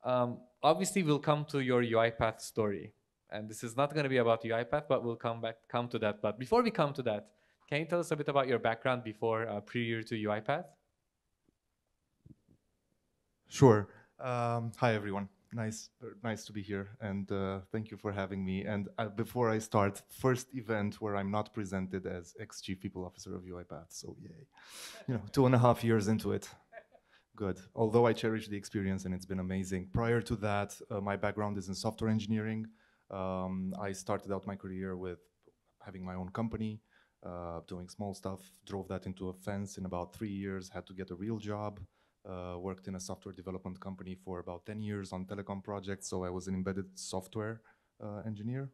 Obviously, we'll come to your UiPath story, and this is not going to be about UiPath, but we'll come to that. But before we come to that, can you tell us a bit about your background before prior to UiPath? Sure. Hi, everyone. Nice to be here, and thank you for having me. And before I start, first event where I'm not presented as ex-chief people officer of UiPath. So yay, 2.5 years into it. Good. Although I cherish the experience and it's been amazing. Prior to that, my background is in software engineering. I started out my career with having my own company, doing small stuff, drove that into a fence in about 3 years, had to get a real job, worked in a software development company for about 10 years on telecom projects. So I was an embedded software engineer.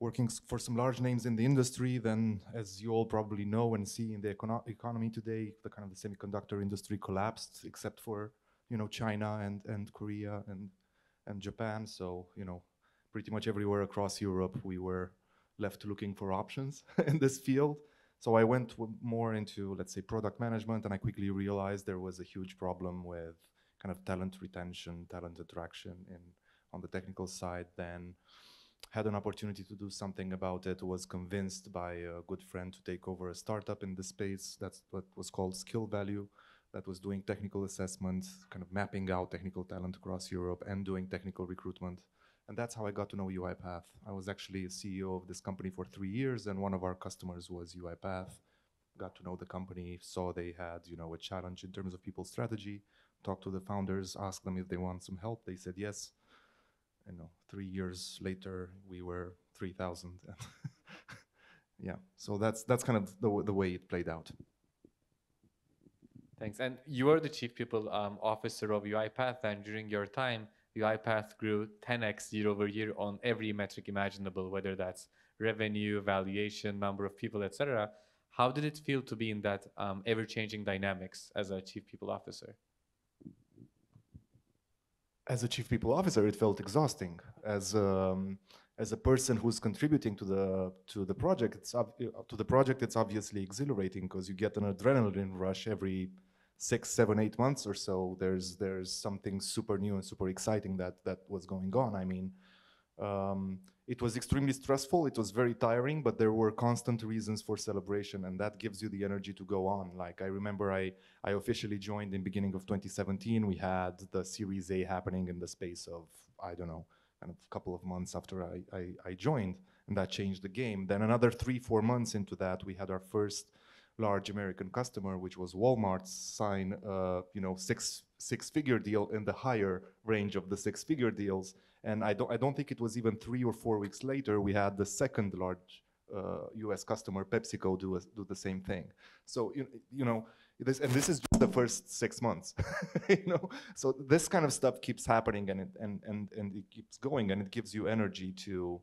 Working for some large names in the industry. Then, as you all probably know and see in the economy today, the kind of the semiconductor industry collapsed, except for China and Korea and Japan. So pretty much everywhere across Europe, we were left looking for options in this field. So I went more into, let's say, product management, and I quickly realized there was a huge problem with kind of talent retention, talent attraction on the technical side. Then had an opportunity to do something about it, was convinced by a good friend to take over a startup in the space. That's what was called Skill Value, that was doing technical assessment, kind of mapping out technical talent across Europe and doing technical recruitment. And that's how I got to know UiPath. I was actually a CEO of this company for 3 years, and one of our customers was UiPath. Got to know the company, saw they had a challenge in terms of people strategy, talked to the founders, asked them if they want some help. They said yes. 3 years later, we were 3,000. Yeah, so that's kind of the way it played out. Thanks. And you are the chief people officer of UiPath, and during your time, UiPath grew 10x year over year on every metric imaginable, whether that's revenue, valuation, number of people, etc. How did it feel to be in that ever-changing dynamics as a chief people officer? As a chief people officer, it felt exhausting. As a person who's contributing to the project, it's obviously exhilarating because you get an adrenaline rush every 6, 7, 8 months or so. There's something super new and super exciting that was going on. I mean, it was extremely stressful. It was very tiring, but there were constant reasons for celebration, and that gives you the energy to go on. Like I remember, I officially joined in beginning of 2017. We had the Series A happening in the space of, I don't know, kind of a couple of months after I joined, and that changed the game. Then another 3, 4 months into that, we had our first large American customer, which was Walmart, sign six-figure deal in the higher range of the six-figure deals. And I don't think it was even 3 or 4 weeks later, we had the second large US customer, PepsiCo, do the same thing. So, this is just the first 6 months, So this kind of stuff keeps happening, and it keeps going, and it gives you energy to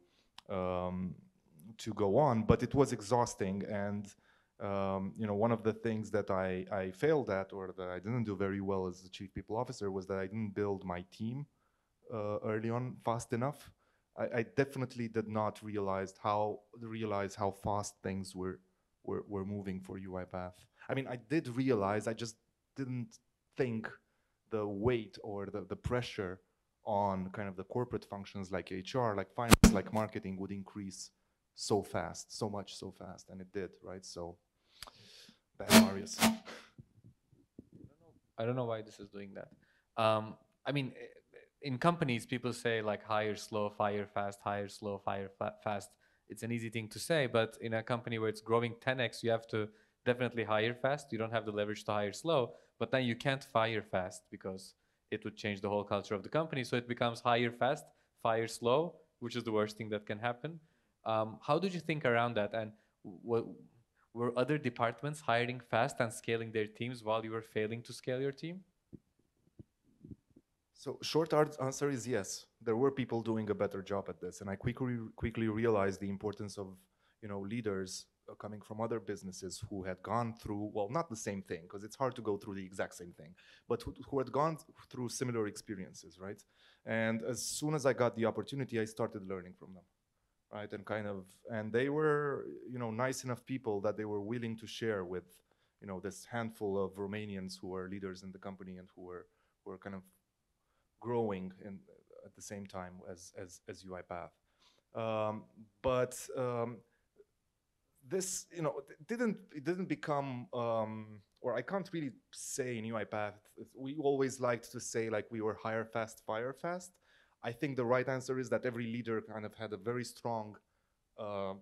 go on. But it was exhausting, and one of the things that I failed at, or that I didn't do very well as the chief people officer, was that I didn't build my team early on fast enough. I definitely did not realize how fast things were moving for UiPath. I mean, I did realize, I just didn't think the weight or the pressure on kind of the corporate functions like HR, like finance, like marketing would increase so fast, so fast, and it did, right? So, bad Marius. I don't know why this is doing that. I mean, in companies, people say like hire slow, fire fast, hire slow, fire fast. It's an easy thing to say, but in a company where it's growing 10x, you have to definitely hire fast. You don't have the leverage to hire slow, but then you can't fire fast because it would change the whole culture of the company. So it becomes hire fast, fire slow, which is the worst thing that can happen. How did you think around that? And were other departments hiring fast and scaling their teams while you were failing to scale your team? So short answer is yes. There were people doing a better job at this, and I quickly realized the importance of leaders coming from other businesses who had gone through, well, not the same thing, because it's hard to go through the exact same thing, but who had gone through similar experiences, right? And as soon as I got the opportunity, I started learning from them, right? And they were nice enough people that they were willing to share with this handful of Romanians who are leaders in the company and who were kind of growing at the same time as UiPath. Um, but this, it didn't become, or I can't really say in UiPath. We always liked to say like we were hire fast, fire fast. I think the right answer is that every leader kind of had a very strong uh,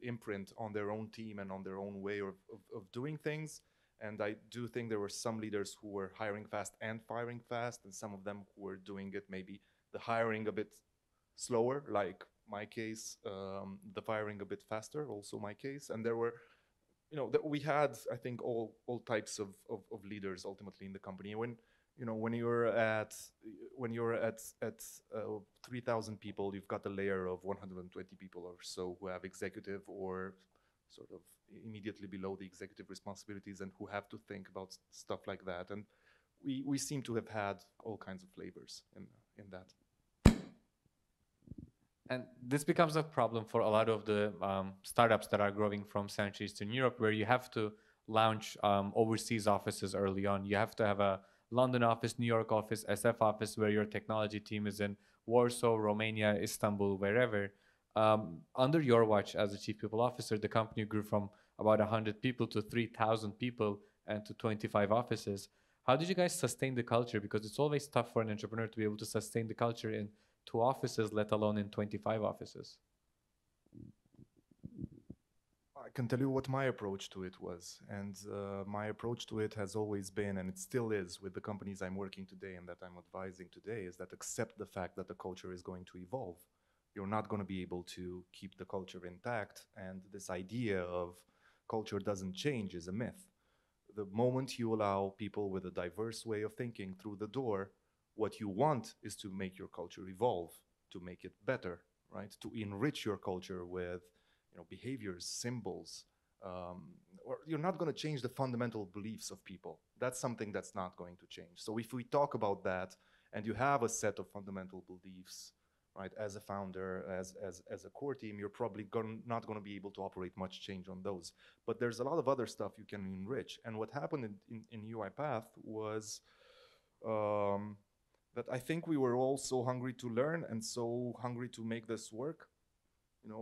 imprint on their own team and on their own way of doing things. And I do think there were some leaders who were hiring fast and firing fast, and some of them who were doing it maybe the hiring a bit slower, like my case, the firing a bit faster, also my case. And there were, we had, I think, all types of leaders ultimately in the company. When you're at 3,000 people, you've got a layer of 120 people or so who have executive or sort of immediately below the executive responsibilities and who have to think about stuff like that. And we seem to have had all kinds of flavors in that. And this becomes a problem for a lot of the startups that are growing from Central Eastern Europe, where you have to launch overseas offices early on. You have to have a London office, New York office, SF office, where your technology team is in Warsaw, Romania, Istanbul, wherever. Under your watch as a chief people officer, the company grew from about 100 people to 3,000 people and to 25 offices. How did you guys sustain the culture? Because it's always tough for an entrepreneur to be able to sustain the culture in 2 offices, let alone in 25 offices. I can tell you what my approach to it was. And my approach to it has always been, and it still is with the companies I'm working today and that I'm advising today, is that accept the fact that the culture is going to evolve. You're not going to be able to keep the culture intact. And this idea of culture doesn't change is a myth. The moment you allow people with a diverse way of thinking through the door, what you want is to make your culture evolve, to make it better, right? To enrich your culture with behaviors, symbols, or you're not going to change the fundamental beliefs of people. That's something that's not going to change. So if we talk about that and you have a set of fundamental beliefs, right, as a founder, as a core team, you're probably not going to be able to operate much change on those. But there's a lot of other stuff you can enrich. And what happened in UiPath was that I think we were all so hungry to learn and so hungry to make this work.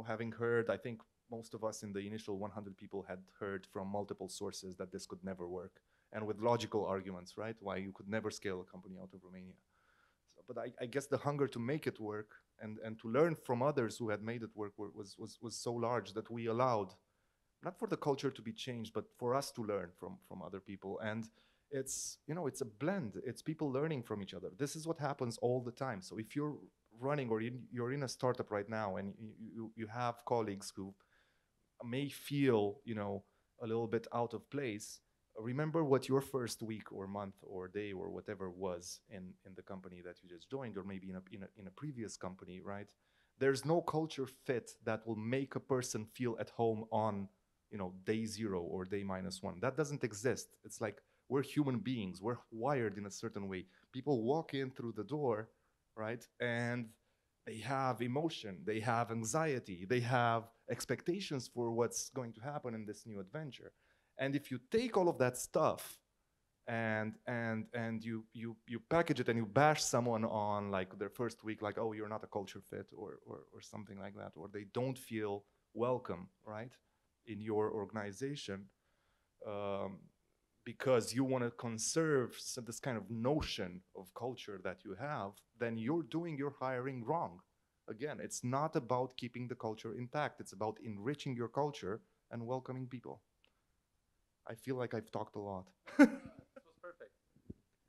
Having heard, I think most of us in the initial 100 people had heard from multiple sources that this could never work, and with logical arguments, right? Why you could never scale a company out of Romania. But I guess the hunger to make it work and to learn from others who had made it work was so large that we allowed, not for the culture to be changed, but for us to learn from other people. And it's a blend. It's people learning from each other. This is what happens all the time. So if you're running or you're in a startup right now and you have colleagues who may feel a little bit out of place, remember what your first week or month or day or whatever was in the company that you just joined, or maybe in a previous company, right? There's no culture fit that will make a person feel at home on day 0 or day -1. That doesn't exist. It's like we're human beings. We're wired in a certain way. People walk in through the door, right? And they have emotion, they have anxiety, they have expectations for what's going to happen in this new adventure. And if you take all of that stuff and you package it and you bash someone on like their first week, like, oh, you're not a culture fit or something like that, or they don't feel welcome, right, in your organization, because you want to conserve this kind of notion of culture that you have, then you're doing your hiring wrong. Again, it's not about keeping the culture intact. It's about enriching your culture and welcoming people. I feel like I've talked a lot. That was perfect.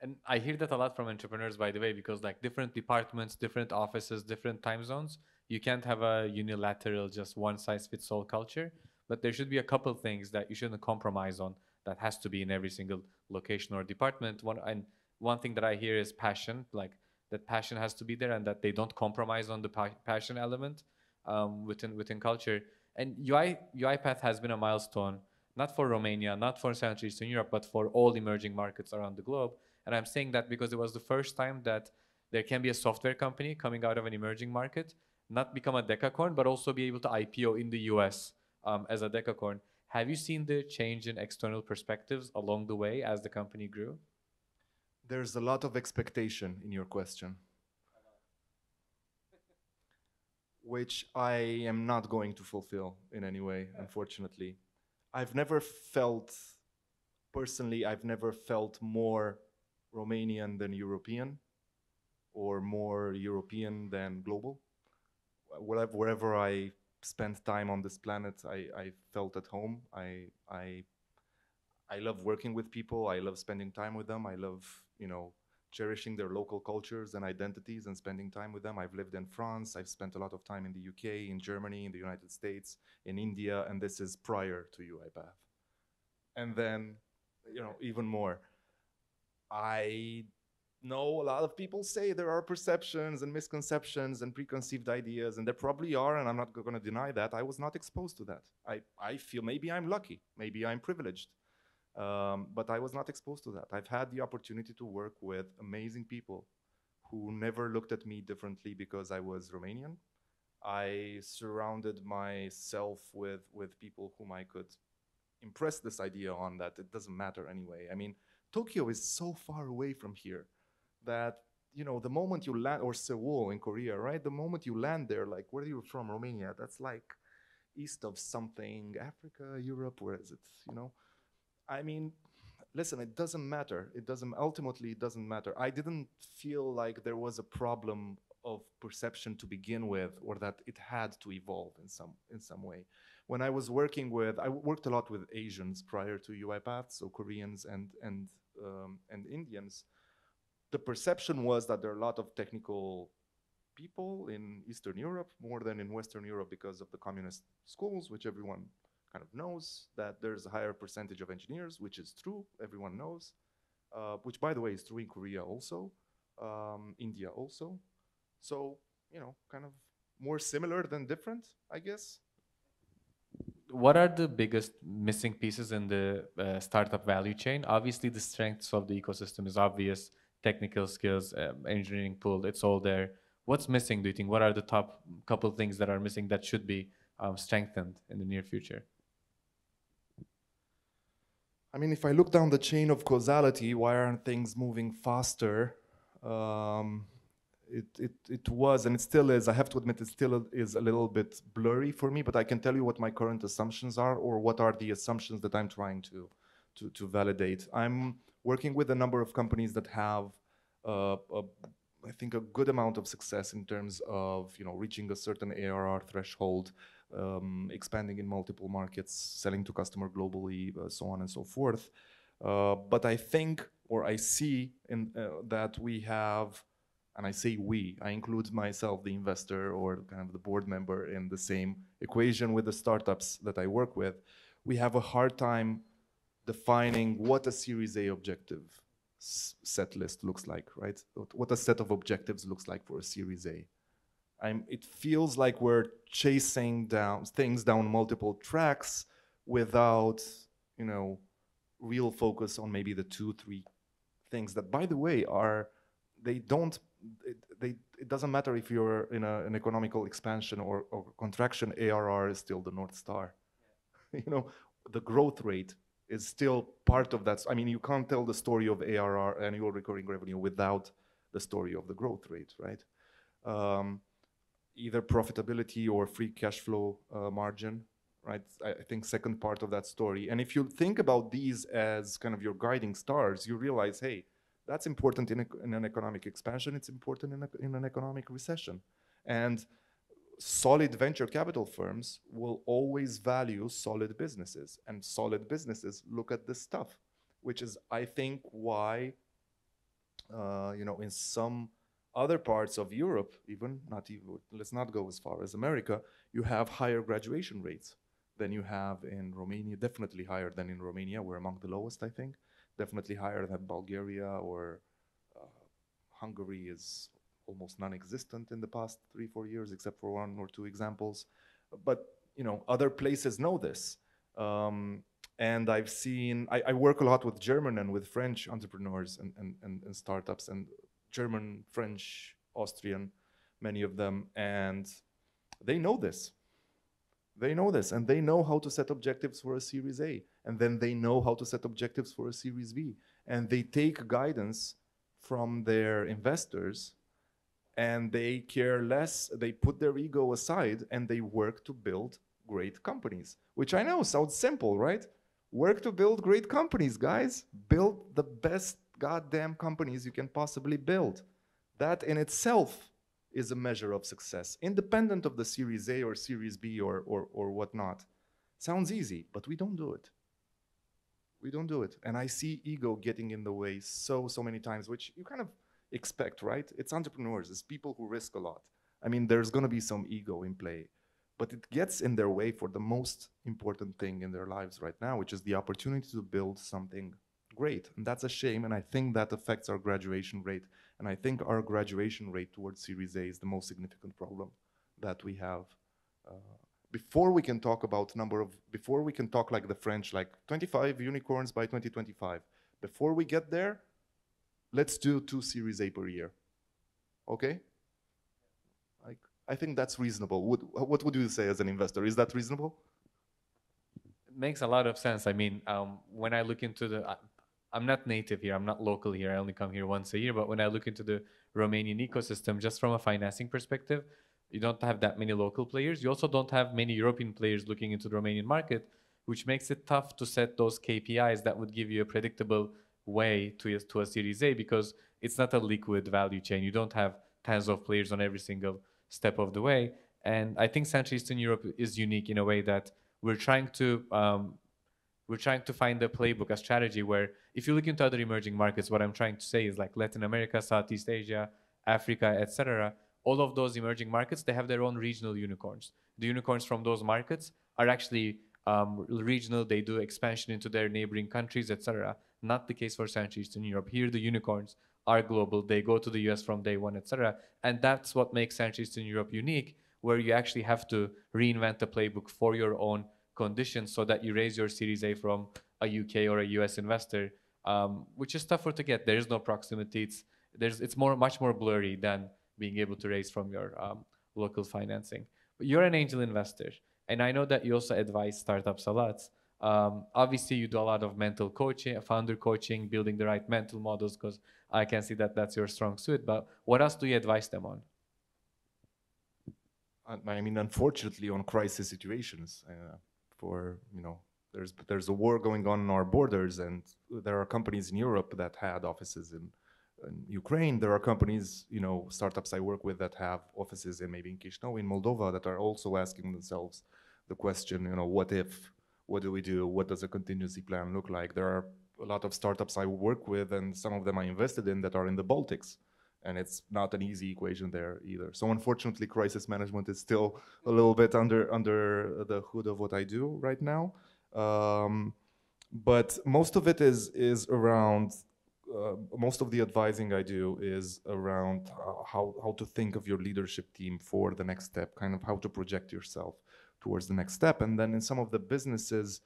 And I hear that a lot from entrepreneurs, by the way, because like different departments, different offices, different time zones, you can't have a unilateral, just one size fits all culture. But there should be a couple things that you shouldn't compromise on that has to be in every single location or department. One thing that I hear is passion, like that passion has to be there and that they don't compromise on the passion element within culture. And UiPath has been a milestone, not for Romania, not for Central Eastern Europe, but for all emerging markets around the globe. And I'm saying that because it was the first time that there can be a software company coming out of an emerging market, not become a Decacorn, but also be able to IPO in the US as a Decacorn. Have you seen the change in external perspectives along the way as the company grew? There's a lot of expectation in your question, which I am not going to fulfill in any way, unfortunately. I've never felt, personally, I've never felt more Romanian than European, or more European than global. Wherever I spent time on this planet, I felt at home. I love working with people. I love spending time with them. I love, cherishing their local cultures and identities and spending time with them. I've lived in France. I've spent a lot of time in the UK, in Germany, in the United States, in India, and this is prior to UiPath. And then, even more. I know a lot of people say there are perceptions and misconceptions and preconceived ideas, and there probably are, and I'm not going to deny that. I was not exposed to that. I feel maybe I'm lucky, maybe I'm privileged, but I was not exposed to that. I've had the opportunity to work with amazing people who never looked at me differently because I was Romanian. I surrounded myself with people whom I could impress this idea on, that it doesn't matter anyway. I mean, Tokyo is so far away from here that, the moment you land, or Seoul in Korea, right? The moment you land there, like, where are you from? Romania. That's like east of something, Africa, Europe, where is it? I mean, listen, it doesn't matter. Ultimately, it doesn't matter. I didn't feel like there was a problem of perception to begin with, or that it had to evolve in some way. When I was I worked a lot with Asians prior to UiPath, so Koreans and Indians. The perception was that there are a lot of technical people in Eastern Europe more than in Western Europe because of the communist schools, which everyone kind of knows. That there's a higher percentage of engineers, which is true, everyone knows, which, by the way, is true in Korea also, India also. So, kind of more similar than different, I guess. What are the biggest missing pieces in the startup value chain? Obviously, the strengths of the ecosystem is obvious. Technical skills, engineering pool, it's all there. What's missing, do you think? What are the top couple things that are missing that should be strengthened in the near future? I mean, if I look down the chain of causality, why aren't things moving faster? It was, and it still is, I have to admit, it still is a little bit blurry for me, but I can tell you what my current assumptions are, or what are the assumptions that I'm trying to validate. I'm working with a number of companies that have, I think, a good amount of success in terms of, reaching a certain ARR threshold, expanding in multiple markets, selling to customer globally, so on and so forth. But I think, or I see that we have, and I say we, I include myself, the investor, or kind of the board member, in the same equation with the startups that I work with. We have a hard time defining what a Series A objective set list looks like, right? What a set of objectives looks like for a Series A. It feels like we're chasing things down multiple tracks without, real focus on maybe the 2-3 things that, by the way, it doesn't matter if you're in an economical expansion or contraction. ARR is still the North Star. The growth rate is still part of that. I mean, you can't tell the story of ARR, annual recurring revenue, without the story of the growth rate, right? Either profitability or free cash flow margin, right? I think second part of that story. And if you think about these as kind of your guiding stars, you realize, hey, that's important in an economic expansion. It's important in an economic recession. And solid venture capital firms will always value solid businesses. And solid businesses look at this stuff, which is, I think, why, in some other parts of Europe, let's not go as far as America, you have higher graduation rates than you have in Romania, definitely higher than in Romania. We're among the lowest, I think. Definitely higher than Bulgaria, or Hungary is almost non-existent in the past 3-4 years, except for 1 or 2 examples. But other places know this. And I've seen, I work a lot with German and with French entrepreneurs and startups, and German, French, Austrian, many of them, and they know this. They know this, and they know how to set objectives for a Series A, and then they know how to set objectives for a Series B, and they take guidance from their investors, and they care less, they put their ego aside and they work to build great companies, which I know sounds simple, right? Work to build great companies, guys. Build the best goddamn companies you can possibly build. That in itself is a measure of success, independent of the Series A or Series B or whatnot. Sounds easy, but we don't do it. We don't do it. And I see ego getting in the way so many times, which you kind of expect, right? It's entrepreneurs, it's people who risk a lot. I mean, there's going to be some ego in play, but it gets in their way for the most important thing in their lives right now, which is the opportunity to build something great. And that's a shame. And I think that affects our graduation rate. And I think our graduation rate towards Series A is the most significant problem that we have. Before we can talk about before we can talk like the French, like 25 unicorns by 2025, before we get there, let's do 2 Series A per year. Okay? I think that's reasonable. What would you say as an investor? Is that reasonable? It makes a lot of sense. I mean, when I look into I'm not native here, I'm not local here, I only come here once a year, but when I look into the Romanian ecosystem, just from a financing perspective, you don't have that many local players. You also don't have many European players looking into the Romanian market, which makes it tough to set those KPIs that would give you a predictable way to a Series A, because it's not a liquid value chain. You don't have tens of players on every single step of the way. And I think Central Eastern Europe is unique in a way that we're trying to find a playbook, a strategy where if you look into other emerging markets, what I'm trying to say is like Latin America, Southeast Asia, Africa, etc. All of those emerging markets, they have their own regional unicorns. The unicorns from those markets are actually regional. They do expansion into their neighboring countries, etc. Not the case for Central Eastern Europe. Here, the unicorns are global. They go to the US from day one, etc. And that's what makes Central Eastern Europe unique, where you actually have to reinvent the playbook for your own conditions so that you raise your Series A from a UK or a US investor, which is tougher to get. There is no proximity. It's much more blurry than being able to raise from your local financing. But you're an angel investor, and I know that you also advise startups a lot. Obviously, you do a lot of mental coaching, founder coaching, building the right mental models, because I can see that that's your strong suit. But what else do you advise them on? I mean, unfortunately, on crisis situations, there's a war going on our borders, and there are companies in Europe that had offices in Ukraine. There are companies, startups I work with that have offices in maybe in Chișinău, in Moldova, that are also asking themselves the question, what if, what do we do? What does a contingency plan look like? There are a lot of startups I work with, and some of them I invested in, that are in the Baltics. And it's not an easy equation there either. So unfortunately, crisis management is still a little bit under the hood of what I do right now. But most of it is around, most of the advising I do is around how to think of your leadership team for the next step, kind of how to project yourself towards the next step. And then in some of the businesses,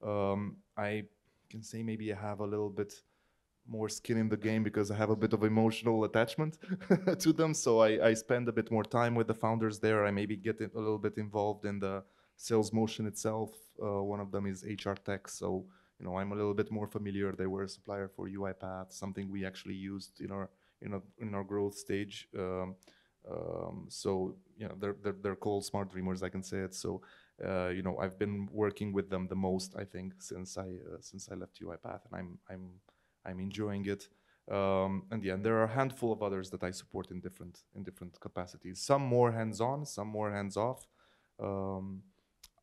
I can say maybe I have a little bit more skin in the game because I have a bit of emotional attachment to them. So I spend a bit more time with the founders there. I maybe get a little bit involved in the sales motion itself. One of them is HR tech. So, I'm a little bit more familiar. They were a supplier for UiPath, something we actually used in our growth stage. So, they're called smart dreamers, I can say it. So, I've been working with them the most, I think, since I left UiPath, and I'm enjoying it. And there are a handful of others that I support in different capacities. Some more hands-on, some more hands-off.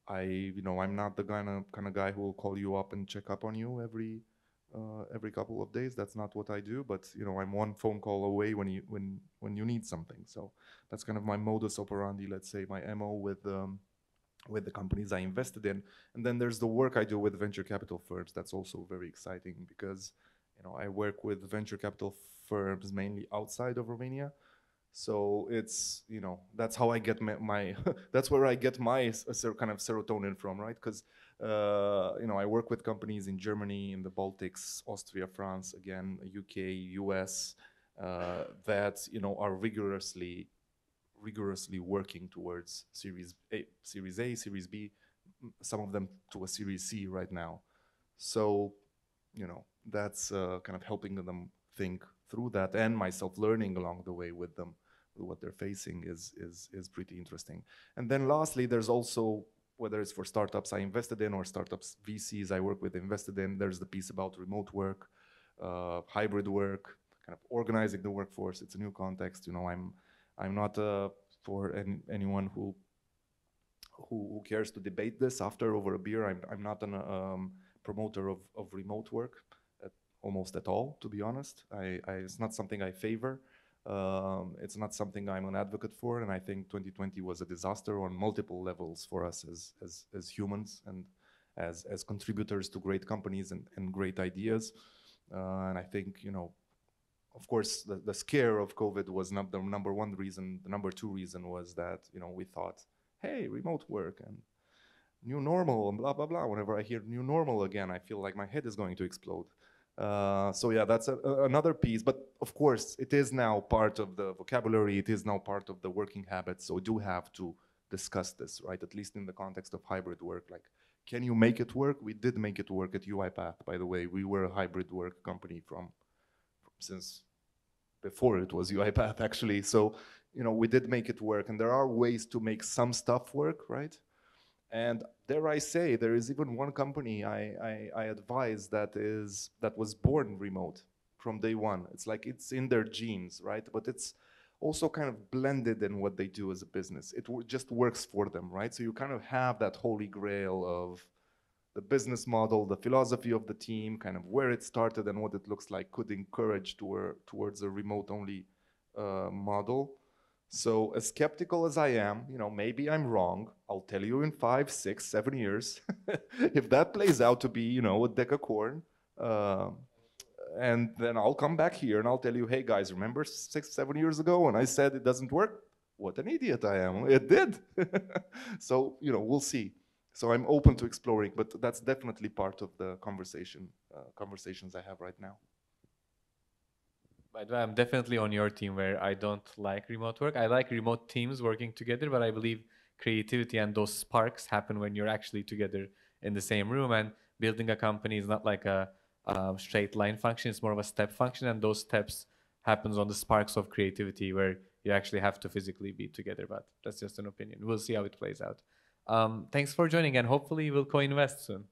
I'm not the kind of guy who will call you up and check up on you every couple of days. That's not what I do. But I'm one phone call away when you need something. So that's kind of my modus operandi. Let's say my MO with the companies I invested in. And then there's the work I do with venture capital firms. That's also very exciting because I work with venture capital firms mainly outside of Romania. So it's, that's how I get my that's where I get my kind of serotonin from, right? Because, I work with companies in Germany, in the Baltics, Austria, France, again, UK, US, that, are rigorously working towards Series A, Series B, some of them to a Series C right now. So, that's kind of helping them think through that, and myself learning along the way with them, what they're facing is pretty interesting. And then lastly, there's also, whether it's for startups I invested in or startups VCs I work with invested in, there's the piece about remote work, hybrid work, kind of organizing the workforce. It's a new context. You know, I'm not for anyone who cares to debate this after over a beer. I'm not a promoter of remote work almost at all, to be honest. It's not something I favor. It's not something I'm an advocate for, and I think 2020 was a disaster on multiple levels for us as humans and as contributors to great companies and great ideas. And I think, you know, of course, the scare of COVID was not the number one reason. The number two reason was that, you know, we thought, hey, remote work and new normal and blah, blah, blah. Whenever I hear new normal again, I feel like my head is going to explode. So yeah, that's another piece. But of course, it is now part of the vocabulary. It is now part of the working habits. So we do have to discuss this, right? At least in the context of hybrid work. Like, can you make it work? We did make it work at UiPath, by the way. We were a hybrid work company since before it was UiPath, actually. So, you know, we did make it work. And there are ways to make some stuff work, right? And dare I say, there is even one company I advise that was born remote from day one. It's like it's in their genes, right? But it's also kind of blended in what they do as a business. It just works for them, right? So you kind of have that holy grail of the business model, the philosophy of the team, kind of where it started and what it looks like could encourage towards a remote-only model. So as skeptical as I am, you know, maybe I'm wrong. I'll tell you in 5, 6, 7 years, if that plays out to be, you know, a Decacorn, and then I'll come back here and I'll tell you, hey guys, remember 6, 7 years ago when I said it doesn't work? What an idiot I am. It did. So, you know, we'll see. So I'm open to exploring, but that's definitely part of the conversations I have right now. By the way, I'm definitely on your team where I don't like remote work. I like remote teams working together, but I believe creativity and those sparks happen when you're actually together in the same room. And building a company is not like a straight line function. It's more of a step function. And those steps happens on the sparks of creativity where you actually have to physically be together. But that's just an opinion. We'll see how it plays out. Thanks for joining, and hopefully we'll co-invest soon.